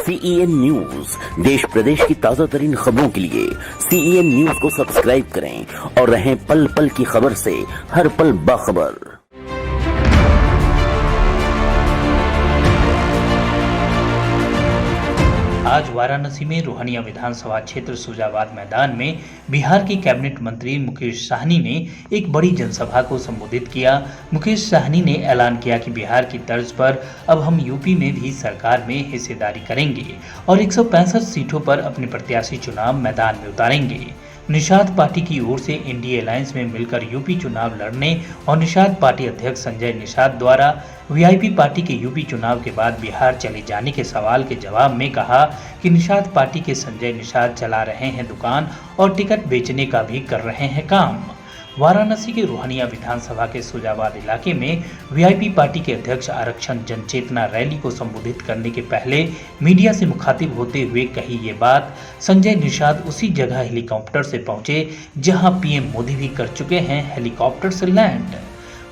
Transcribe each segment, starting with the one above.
CEN news देश प्रदेश की ताजा तरीन खबरों के लिए CEN न्यूज को सब्सक्राइब करें और रहें पल पल की खबर से हर पल बाखबर। आज वाराणसी में रोहनिया विधानसभा क्षेत्र सुजाबाद मैदान में बिहार के कैबिनेट मंत्री मुकेश साहनी ने एक बड़ी जनसभा को संबोधित किया। मुकेश साहनी ने ऐलान किया कि बिहार की तर्ज पर अब हम यूपी में भी सरकार में हिस्सेदारी करेंगे और 165 सीटों पर अपने प्रत्याशी चुनाव मैदान में उतारेंगे। निषाद पार्टी की ओर से इंडिया अलायंस में मिलकर यूपी चुनाव लड़ने और निषाद पार्टी अध्यक्ष संजय निषाद द्वारा वीआईपी पार्टी के यूपी चुनाव के बाद बिहार चले जाने के सवाल के जवाब में कहा कि निषाद पार्टी के संजय निषाद चला रहे हैं दुकान और टिकट बेचने का भी कर रहे हैं काम। वाराणसी के रोहनिया विधानसभा के सुजाबाद इलाके में वीआईपी पार्टी के अध्यक्ष आरक्षण जनचेतना रैली को संबोधित करने के पहले मीडिया से मुखातिब होते हुए कही ये बात। संजय निषाद उसी जगह हेलीकॉप्टर से पहुंचे जहां पीएम मोदी भी कर चुके हैं हेलीकॉप्टर से लैंड।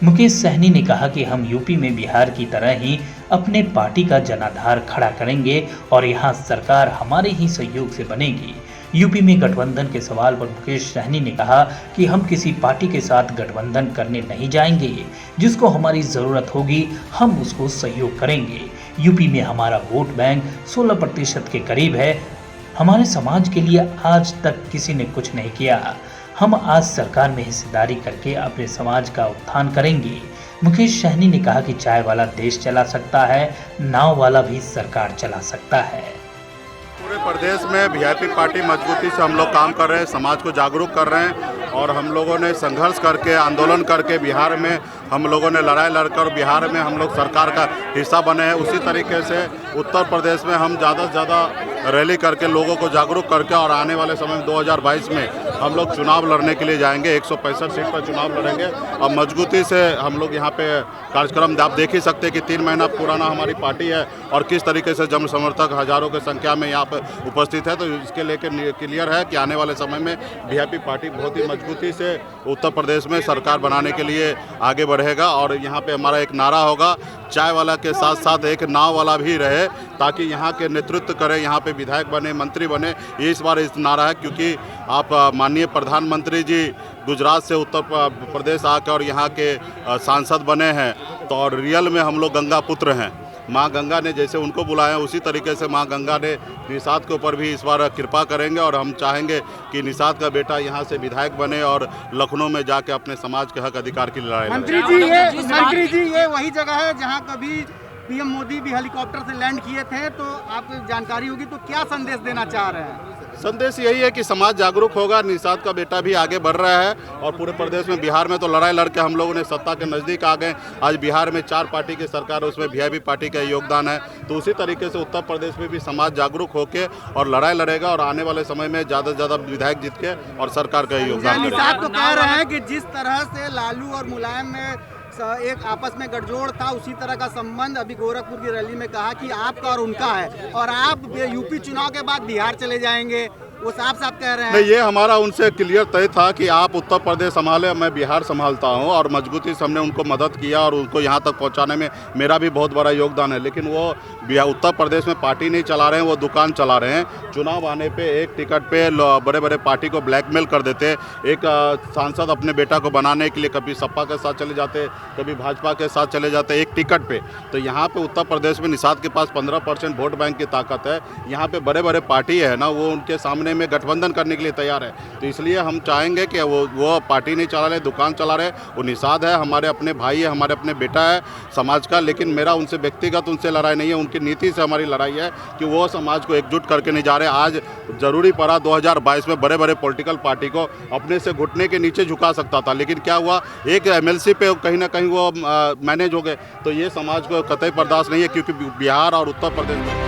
मुकेश सहनी ने कहा कि हम यूपी में बिहार की तरह ही अपने पार्टी का जनाधार खड़ा करेंगे और यहाँ सरकार हमारे ही सहयोग से बनेगी। यूपी में गठबंधन के सवाल पर मुकेश सहनी ने कहा कि हम किसी पार्टी के साथ गठबंधन करने नहीं जाएंगे, जिसको हमारी जरूरत होगी हम उसको सहयोग करेंगे। यूपी में हमारा वोट बैंक 16% के करीब है। हमारे समाज के लिए आज तक किसी ने कुछ नहीं किया। हम आज सरकार में हिस्सेदारी करके अपने समाज का उत्थान करेंगे। मुकेश सहनी ने कहा कि चाय वाला देश चला सकता है, नाव वाला भी सरकार चला सकता है। पूरे प्रदेश में वीआईपी पार्टी मजबूती से हम लोग काम कर रहे हैं, समाज को जागरूक कर रहे हैं और हम लोगों ने संघर्ष करके आंदोलन करके बिहार में हम लोगों ने लड़ाई लड़कर बिहार में हम लोग सरकार का हिस्सा बने हैं। उसी तरीके से उत्तर प्रदेश में हम ज़्यादा से ज़्यादा रैली करके लोगों को जागरूक करके और आने वाले समय में 2022 में हम लोग चुनाव लड़ने के लिए जाएंगे। 165 सीट पर चुनाव लड़ेंगे और मजबूती से हम लोग यहाँ पे कार्यक्रम आप देख ही सकते हैं कि 3 महीना पुराना हमारी पार्टी है और किस तरीके से जन समर्थक हजारों की संख्या में यहाँ पर उपस्थित है। तो इसके लेकर क्लियर है कि आने वाले समय में वीआईपी पार्टी बहुत ही मजबूती से उत्तर प्रदेश में सरकार बनाने के लिए आगे बढ़ेगा। और यहाँ पे हमारा एक नारा होगा, चाय वाला के साथ साथ एक नाव वाला भी रहे, ताकि यहाँ के नेतृत्व करे, यहाँ पे विधायक बने, मंत्री बने। ये इस बार इस नारा है क्योंकि आप माननीय प्रधानमंत्री जी गुजरात से उत्तर प्रदेश आकर और यहाँ के सांसद बने हैं। तो और रियल में हम लोग गंगा पुत्र हैं। माँ गंगा ने जैसे उनको बुलाया उसी तरीके से माँ गंगा ने निषाद के ऊपर भी इस बार कृपा करेंगे और हम चाहेंगे कि निषाद का बेटा यहाँ से विधायक बने और लखनऊ में जाके अपने समाज के हक अधिकार की लड़ाई लड़े। मंत्री जी ये वही जगह है जहाँ कभी पीएम मोदी भी हेलीकॉप्टर से लैंड किए थे, तो आपको जानकारी होगी। तो क्या संदेश देना चाह रहे हैं? संदेश यही है कि समाज जागरूक होगा, निषाद का बेटा भी आगे बढ़ रहा है और पूरे प्रदेश में बिहार में तो लड़ाई लड़के हम लोगों ने सत्ता के नज़दीक आ गए। आज बिहार में 4 पार्टी की सरकार है, उसमें वीआईपी पार्टी का योगदान है। तो उसी तरीके से उत्तर प्रदेश में भी समाज जागरूक होकर और लड़ाई लड़ेगा और आने वाले समय में ज़्यादा से ज़्यादा विधायक जीत के और सरकार का योगदान। निषाद तो कह रहे हैं कि जिस तरह से लालू और मुलायम में एक आपस में गठजोड़ था, उसी तरह का संबंध अभी गोरखपुर की रैली में कहा कि आपका और उनका है और आप यूपी चुनाव के बाद बिहार चले जाएंगे। वो साफ साफ कह रहे हैं। नहीं, ये हमारा उनसे क्लियर तय था कि आप उत्तर प्रदेश संभाले, मैं बिहार संभालता हूं और मजबूती से हमने उनको मदद किया और उनको यहां तक पहुंचाने में मेरा भी बहुत बड़ा योगदान है। लेकिन वो उत्तर प्रदेश में पार्टी नहीं चला रहे हैं, वो दुकान चला रहे हैं। चुनाव आने पे एक टिकट पे बड़े बड़े पार्टी को ब्लैकमेल कर देते। एक सांसद अपने बेटा को बनाने के लिए कभी सपा के साथ चले जाते, कभी भाजपा के साथ चले जाते एक टिकट पे। तो यहाँ पे उत्तर प्रदेश में निषाद के पास 15% वोट बैंक की ताकत है। यहाँ पे बड़े बड़े पार्टी है ना, वो उनके सामने में गठबंधन करने के लिए तैयार है। तो इसलिए हम चाहेंगे कि वो पार्टी नहीं चला रहे, दुकान चला रहे। वो निषाद है, हमारे अपने भाई है, हमारे अपने बेटा है समाज का। लेकिन मेरा उनसे व्यक्तिगत उनसे लड़ाई नहीं है, उनकी नीति से हमारी लड़ाई है कि वो समाज को एकजुट करके नहीं जा रहे। आज जरूरी पड़ा 2022 में बड़े बड़े पॉलिटिकल पार्टी को अपने से घुटने के नीचे झुका सकता था, लेकिन क्या हुआ, एक एमएलसी पे कहीं ना कहीं वो मैनेज हो गए। तो ये समाज को कतई बर्दाश्त नहीं है, क्योंकि बिहार और उत्तर प्रदेश में